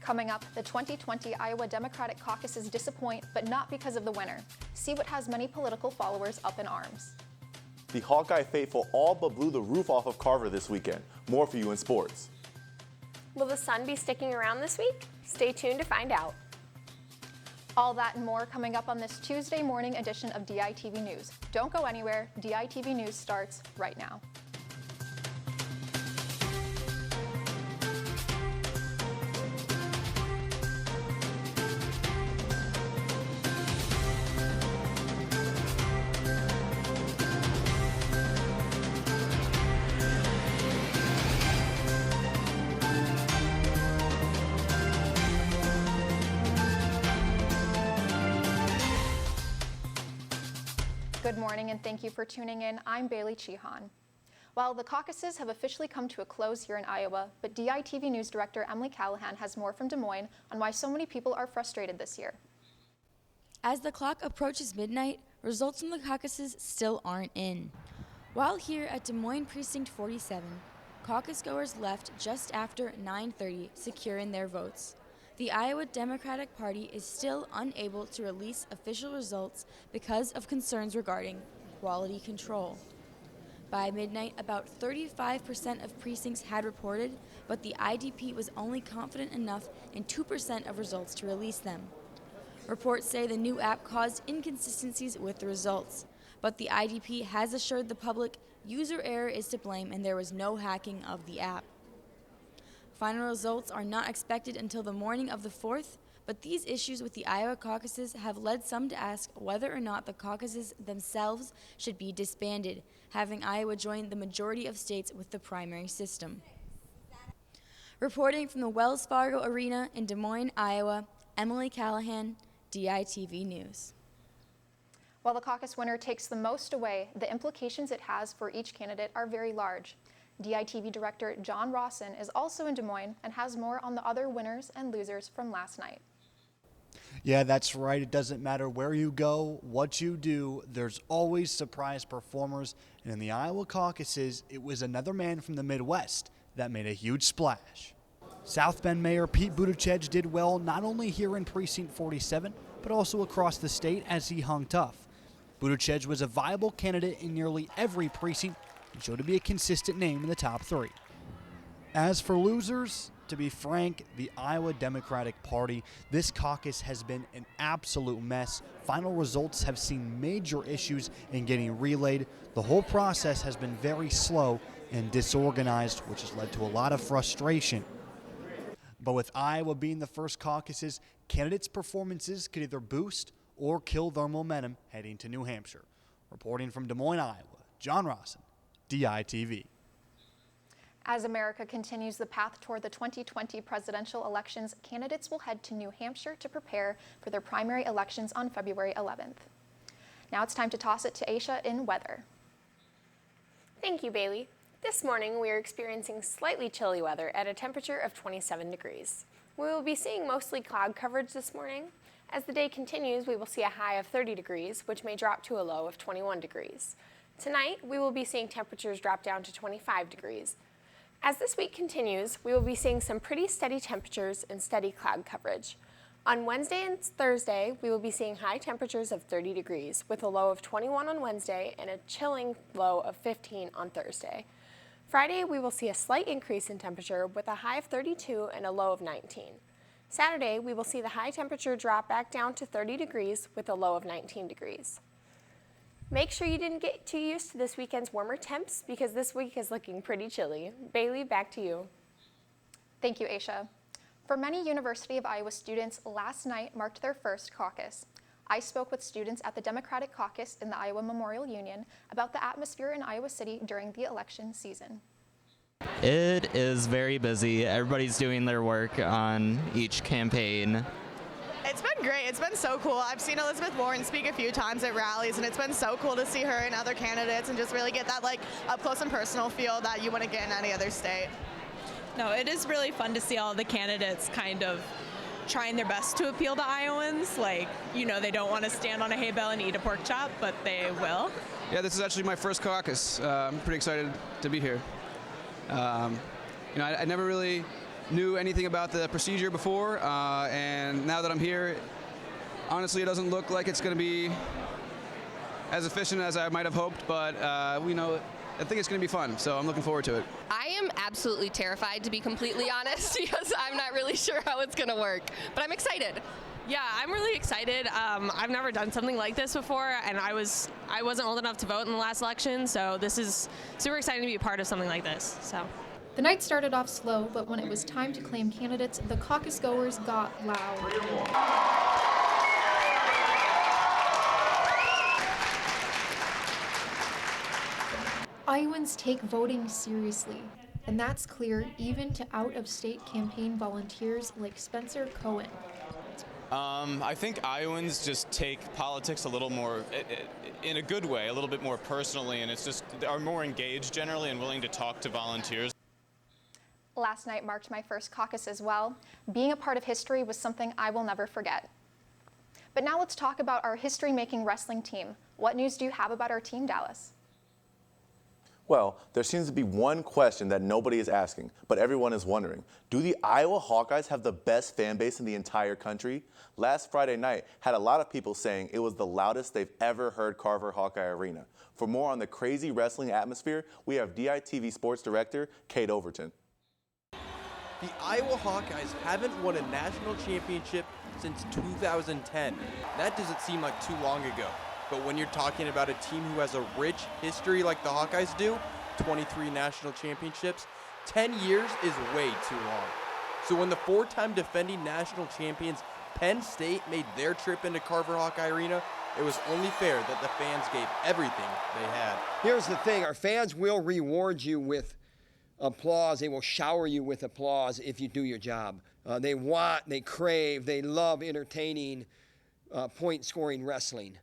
Coming up, the 2020 Iowa Democratic caucuses disappoint, but not because of the winner. See what has many political followers up in arms. The Hawkeye faithful all but blew the roof off of Carver this weekend. More for you in sports. Will the sun be sticking around this week? Stay tuned to find out. All that and more coming up on this Tuesday morning edition of DITV News. Don't go anywhere. DITV News starts right now. Good morning and thank you for tuning in. I'm Bailey Chihan. Well, the caucuses have officially come to a close here in Iowa, but DITV News Director Emily Callahan has more from Des Moines on why so many people are frustrated this year. As the clock approaches midnight, results from the caucuses still aren't in. While here at Des Moines Precinct 47, caucus goers left just after 9:30 securing their votes. The Iowa Democratic Party is still unable to release official results because of concerns regarding quality control. By midnight, about 35% of precincts had reported, but the IDP was only confident enough in 2% of results to release them. Reports say the new app caused inconsistencies with the results, but the IDP has assured the public user error is to blame and there was no hacking of the app. Final results are not expected until the morning of the 4th, but these issues with the Iowa caucuses have led some to ask whether or not the caucuses themselves should be disbanded, having Iowa join the majority of states with the primary system. Reporting from the Wells Fargo Arena in Des Moines, Iowa, Emily Callahan, DITV News. While the caucus winner takes the most away, the implications it has for each candidate are very large. DITV Director John Rawson is also in Des Moines and has more on the other winners and losers from last night. Yeah, that's right. It doesn't matter where you go, what you do, there's always surprise performers. And in the Iowa caucuses, it was another man from the Midwest that made a huge splash. South Bend Mayor Pete Buttigieg did well not only here in Precinct 47, but also across the state as he hung tough. Buttigieg was a viable candidate in nearly every precinct and showed to be a consistent name in the top 3. As for losers, to be frank, the Iowa Democratic Party, this caucus has been an absolute mess. Final results have seen major issues in getting relayed. The whole process has been very slow and disorganized, which has led to a lot of frustration. But with Iowa being the first caucuses, candidates' performances could either boost or kill their momentum heading to New Hampshire. Reporting from Des Moines, Iowa, John Rawson, DITV. As America continues the path toward the 2020 presidential elections, candidates will head to New Hampshire to prepare for their primary elections on February 11th. Now it's time to toss it to Aisha in weather. Thank you, Bailey. This morning we are experiencing slightly chilly weather at a temperature of 27 degrees. We will be seeing mostly cloud coverage this morning. As the day continues, we will see a high of 30 degrees, which may drop to a low of 21 degrees. Tonight, we will be seeing temperatures drop down to 25 degrees. As this week continues, we will be seeing some pretty steady temperatures and steady cloud coverage. On Wednesday and Thursday, we will be seeing high temperatures of 30 degrees, with a low of 21 on Wednesday and a chilling low of 15 on Thursday. Friday, we will see a slight increase in temperature with a high of 32 and a low of 19. Saturday, we will see the high temperature drop back down to 30 degrees with a low of 19 degrees. Make sure you didn't get too used to this weekend's warmer temps because this week is looking pretty chilly. Bailey, back to you. Thank you, Aisha. For many University of Iowa students, last night marked their first caucus. I spoke with students at the Democratic Caucus in the Iowa Memorial Union about the atmosphere in Iowa City during the election season. It is very busy. Everybody's doing their work on each campaign. It's been great. It's been so cool. I've seen Elizabeth Warren speak a few times at rallies, and it's been so cool to see her and other candidates and just really get that up close and personal feel that you wouldn't get in any other state. No, it is really fun to see all the candidates kind of trying their best to appeal to Iowans. They don't want to stand on a hay bale and eat a pork chop, but they will. Yeah, this is actually my first caucus. I'm pretty excited to be here. I never really knew anything about the procedure before, and now that I'm here, honestly, it doesn't look like it's going to be as efficient as I might have hoped, but we know I think it's going to be fun, so I'm looking forward to it. I am absolutely terrified, to be completely honest, because I'm not really sure how it's going to work, but I'm excited. Yeah, I'm really excited. I've never done something like this before, and I wasn't old enough to vote in the last election, so this is super exciting to be a part of something like this. So. The night started off slow, but when it was time to claim candidates, the caucus goers got loud. Iowans take voting seriously, and that's clear even to out-of-state campaign volunteers like Spencer Cohen. I think Iowans just take politics a little more, in a good way, a little bit more personally, and it's just, are more engaged generally and willing to talk to volunteers. Last night marked my first caucus as well. Being a part of history was something I will never forget. But now let's talk about our history-making wrestling team. What news do you have about our team, Dallas? Well, there seems to be one question that nobody is asking, but everyone is wondering. Do the Iowa Hawkeyes have the best fan base in the entire country? Last Friday night had a lot of people saying it was the loudest they've ever heard CARVER Hawkeye Arena. For more on the crazy wrestling atmosphere, we have DITV Sports Director Kate Overton. The Iowa Hawkeyes haven't won a national championship since 2010. That doesn't seem like too long ago. But when you're talking about a team who has a rich history like the Hawkeyes do, 23 national championships, 10 years is way too long. So when the four-time defending national champions Penn State made their trip into CARVER Hawkeye Arena, it was only fair that the fans gave everything they had. Here's the thing, our fans will reward you with applause. They will shower you with applause if you do your job. They crave, they love entertaining, point-scoring wrestling.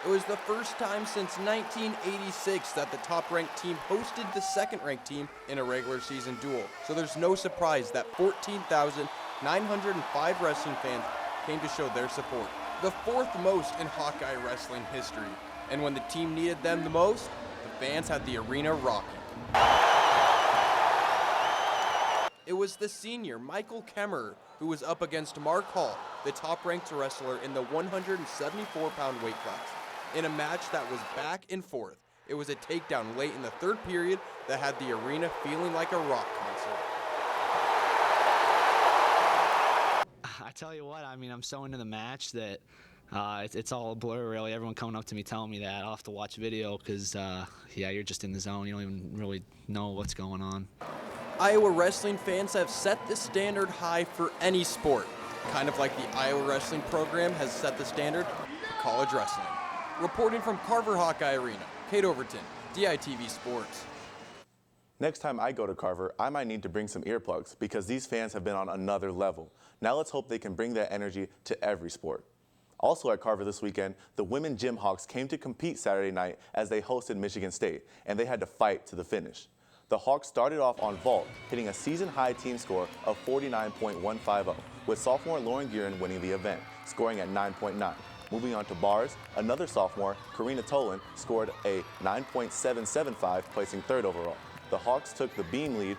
It was the first time since 1986 that the top-ranked team hosted the second-ranked team in a regular season duel. So there's no surprise that 14,905 wrestling fans came to show their support. The fourth most in Hawkeye wrestling history. And when the team needed them the most, the fans had the arena rocking. It was the senior, Michael Kemmerer, who was up against Mark Hall, the top-ranked wrestler in the 174-pound weight class. In a match that was back and forth, it was a takedown late in the third period that had the arena feeling like a rock concert. I tell you what, I mean, I'm so into the match that it's all a blur, really. Everyone coming up to me telling me that. I'll have to watch video because, yeah, you're just in the zone. You don't even really know what's going on. Iowa wrestling fans have set the standard high for any sport, kind of like the Iowa wrestling program has set the standard for college wrestling. Reporting from CARVER Hawkeye Arena, Kate Overton, DITV Sports. Next time I go to CARVER, I might need to bring some earplugs because these fans have been on another level. Now let's hope they can bring that energy to every sport. Also at CARVER this weekend, the women Gym Hawks came to compete Saturday night as they hosted Michigan State, and they had to fight to the finish. The Hawks started off on vault, hitting a season-high team score of 49.150, with sophomore Lauren Guerin winning the event, scoring at 9.9. Moving on to bars, another sophomore, Karina Tolan, scored a 9.775, placing third overall. The Hawks took the beam lead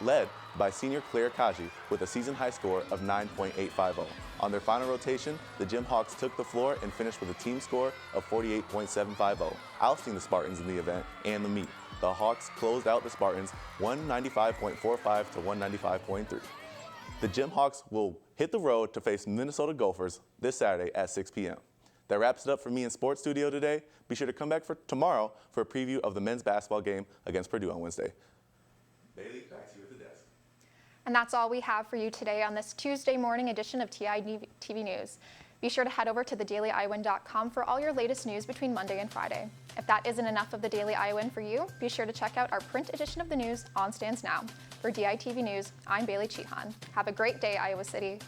led by senior Claire Kaji with a season-high score of 9.850. On their final rotation, the Gym Hawks took the floor and finished with a team score of 48.750, ousting the Spartans in the event and the meet. The Hawks closed out the Spartans 195.45 to 195.3. The Gym Hawks will hit the road to face Minnesota Gophers this Saturday at 6 p.m. That wraps it up for me in Sports Studio today. Be sure to come back for tomorrow for a preview of the men's basketball game against Purdue on Wednesday. Bailey, back to you at the desk. And that's all we have for you today on this Tuesday morning edition of DITV News. Be sure to head over to thedailyiowan.com for all your latest news between Monday and Friday. If that isn't enough of the Daily Iowan for you, be sure to check out our print edition of the news on stands now. For DITV News, I'm Bailey Chehan. Have a great day, Iowa City.